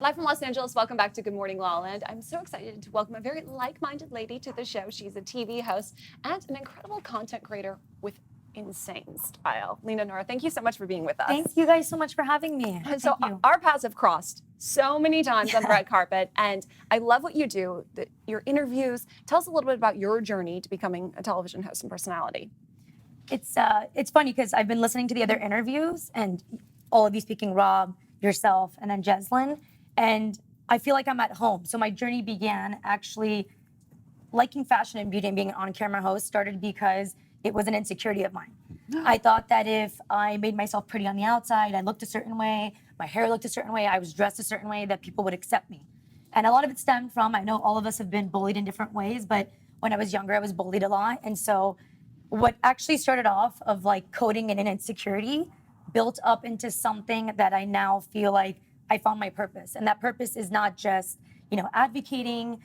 Live from Los Angeles, welcome back to Good Morning LaLa. And I'm so excited to welcome a very like-minded lady to the show. She's a TV host and an incredible content creator with insane style. Lina Noory, thank you so much for being with us. Thank you guys so much for having me. So our paths have crossed so many times on the red carpet, and I love what you do, your interviews. Tell us a little bit about your journey to becoming a television host and personality. It's funny because I've been listening to the other interviews and all of you speaking, Rob, yourself, and then Jeslyn, and I feel like I'm at home. So my journey began actually liking fashion and beauty and being an on-camera host started because it was an insecurity of mine. I thought that if I made myself pretty on the outside, I looked a certain way, my hair looked a certain way, I was dressed a certain way, that people would accept me. And a lot of it stemmed from, I know all of us have been bullied in different ways, but when I was younger, I was bullied a lot. And so what actually started off of like coding and an insecurity built up into something that I now feel like I found my purpose. And that purpose is not just, advocating,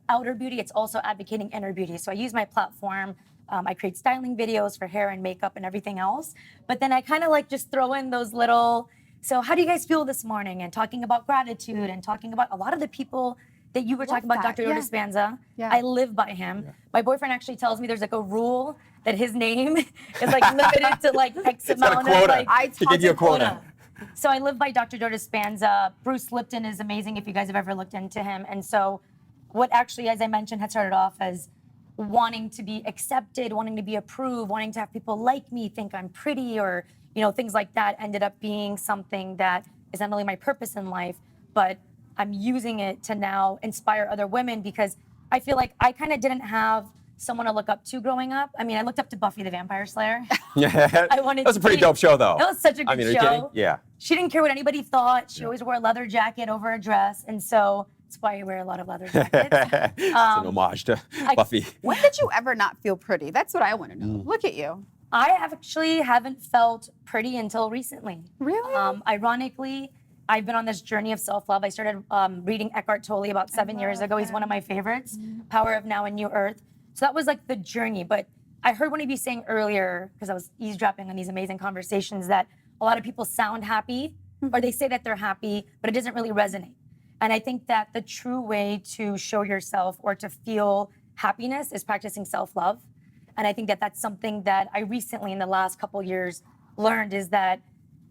outer beauty, it's also advocating inner beauty. So I use my platform. I create styling videos for hair and makeup and everything else. But then I kind of like just throw in those little, so how do you guys feel this morning? And talking about gratitude and talking about a lot of the people that you were talking about, Dr. Joe Dispenza. Yeah. I live by him. Yeah. My boyfriend actually tells me there's like a rule that his name is like limited to like X amount of like, to give you a quota. So I live by Dr. Joe Dispenza. Bruce Lipton is amazing if you guys have ever looked into him. And so what actually, as I mentioned, had started off as wanting to be accepted, wanting to be approved, wanting to have people like me, think I'm pretty, or things like that ended up being something that is not only my purpose in life, but I'm using it to now inspire other women because I feel like I kind of didn't have someone to look up to growing up. I mean, I looked up to Buffy the Vampire Slayer. Yeah, that was a pretty dope show, though. That was such a good show. Are you kidding? Yeah. She didn't care what anybody thought. She always wore a leather jacket over a dress, and so that's why I wear a lot of leather jackets. It's an homage to Buffy. When did you ever not feel pretty? That's what I want to know. Look at you. I actually haven't felt pretty until recently. Really? Ironically, I've been on this journey of self-love. I started reading Eckhart Tolle about 7 years ago. He's one of my favorites, Power of Now and New Earth. So that was like the journey. But I heard one of you saying earlier, because I was eavesdropping on these amazing conversations, that a lot of people sound happy, or they say that they're happy, but it doesn't really resonate. And I think that the true way to show yourself or to feel happiness is practicing self-love. And I think that that's something that I recently, in the last couple years, learned is that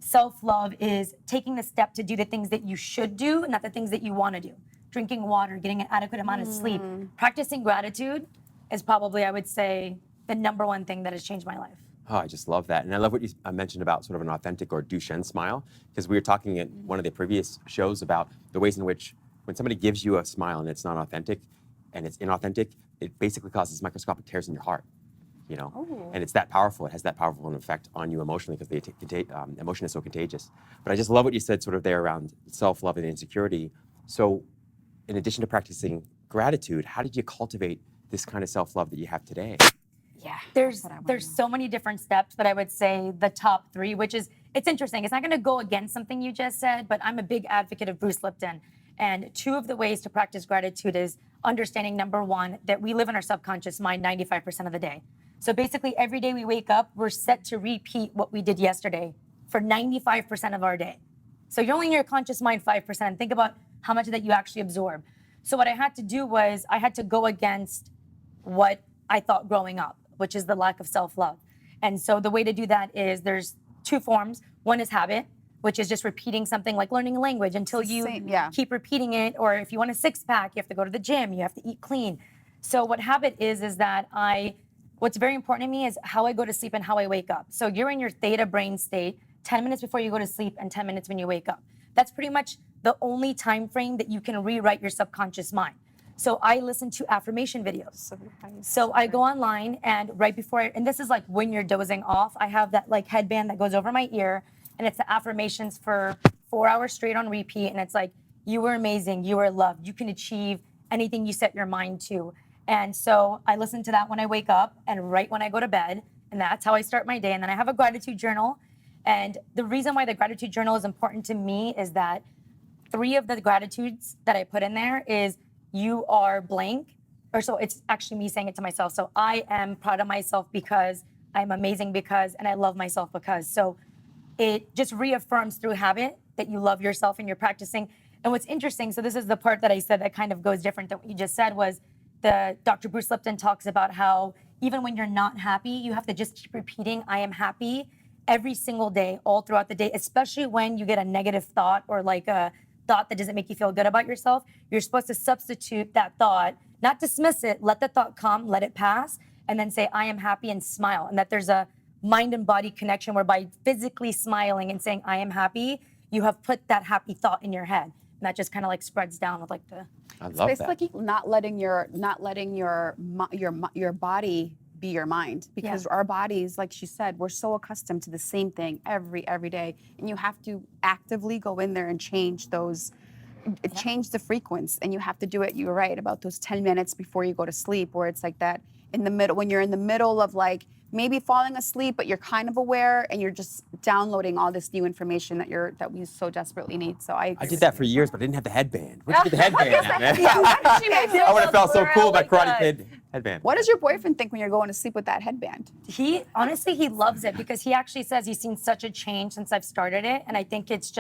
self-love is taking the step to do the things that you should do, not the things that you want to do. Drinking water, getting an adequate amount of sleep, practicing gratitude is probably, I would say, the number one thing that has changed my life. Oh, I just love that. And I love what you mentioned about sort of an authentic or Duchenne smile, because we were talking at one of the previous shows about the ways in which when somebody gives you a smile and it's not authentic and it's inauthentic, it basically causes microscopic tears in your heart, And it's that powerful. It has that powerful an effect on you emotionally because emotion is so contagious. But I just love what you said sort of there around self-love and insecurity. So in addition to practicing gratitude, how did you cultivate this kind of self-love that you have today? Yeah, there's so many different steps, but I would say the top three, which is, it's interesting. It's not going to go against something you just said, but I'm a big advocate of Bruce Lipton. And two of the ways to practice gratitude is understanding, number one, that we live in our subconscious mind 95% of the day. So basically every day we wake up, we're set to repeat what we did yesterday for 95% of our day. So you're only in your conscious mind 5%. Think about how much of that you actually absorb. So what I had to do was I had to go against what I thought growing up, which is the lack of self-love. And so the way to do that is there's two forms. One is habit, which is just repeating something like learning a language until you keep repeating it. Or if you want a six-pack, you have to go to the gym, you have to eat clean. So what habit is that what's very important to me is how I go to sleep and how I wake up. So you're in your theta brain state 10 minutes before you go to sleep and 10 minutes when you wake up. That's pretty much the only time frame that you can rewrite your subconscious mind. So I listen to affirmation videos. So I go online and right before, and this is like when you're dozing off, I have that like headband that goes over my ear and it's the affirmations for 4 hours straight on repeat. And it's like, you are amazing, you are loved, you can achieve anything you set your mind to. And so I listen to that when I wake up and right when I go to bed. And that's how I start my day. And then I have a gratitude journal. And the reason why the gratitude journal is important to me is that 3 of the gratitudes that I put in there is you are blank, or so it's actually me saying it to myself. So I am proud of myself because I'm amazing because, and I love myself because. So it just reaffirms through habit that you love yourself and you're practicing. And what's interesting, so this is the part that I said that kind of goes different than what you just said, was the Dr. Bruce Lipton talks about how even when you're not happy, you have to just keep repeating, I am happy, every single day, all throughout the day, especially when you get a negative thought or like a thought that doesn't make you feel good about yourself. You're supposed to substitute that thought, not dismiss it, let the thought come, let it pass, and then say, I am happy, and smile. And that there's a mind and body connection whereby physically smiling and saying, I am happy, you have put that happy thought in your head. And that just kind of like spreads down with like the... I It's love basically that. not letting your body be your mind, because our bodies, like she said, we're so accustomed to the same thing every day, and you have to actively go in there and change those, change the frequency, and you have to do it. You're right about those 10 minutes before you go to sleep, where it's like that in the middle, when you're in the middle of like maybe falling asleep, but you're kind of aware, and you're just downloading all this new information that we so desperately need. So I I did that for years, but I didn't have the headband. Where'd you get the headband at, man? She makes it I would have felt so cool with that really Karate good. Kid headband. What does your boyfriend think when you're going to sleep with that headband? He honestly, he loves it because he actually says he's seen such a change since I've started it. And I think it's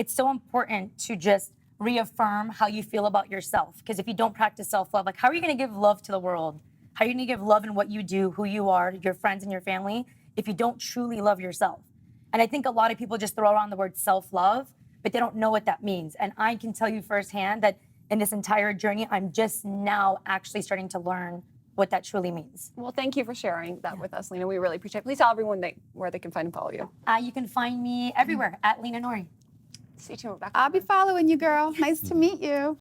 so important to just reaffirm how you feel about yourself. Because if you don't practice self-love, like how are you going to give love to the world? How are you going to give love in what you do, who you are, your friends and your family, if you don't truly love yourself? And I think a lot of people just throw around the word self-love, but they don't know what that means. And I can tell you firsthand that in this entire journey, I'm just now actually starting to learn what that truly means. Well, thank you for sharing that with us, Lina. We really appreciate it. Please tell everyone where they can find and follow you. You can find me everywhere at Lina Noory. See you back. I'll be following you, girl. Nice to meet you.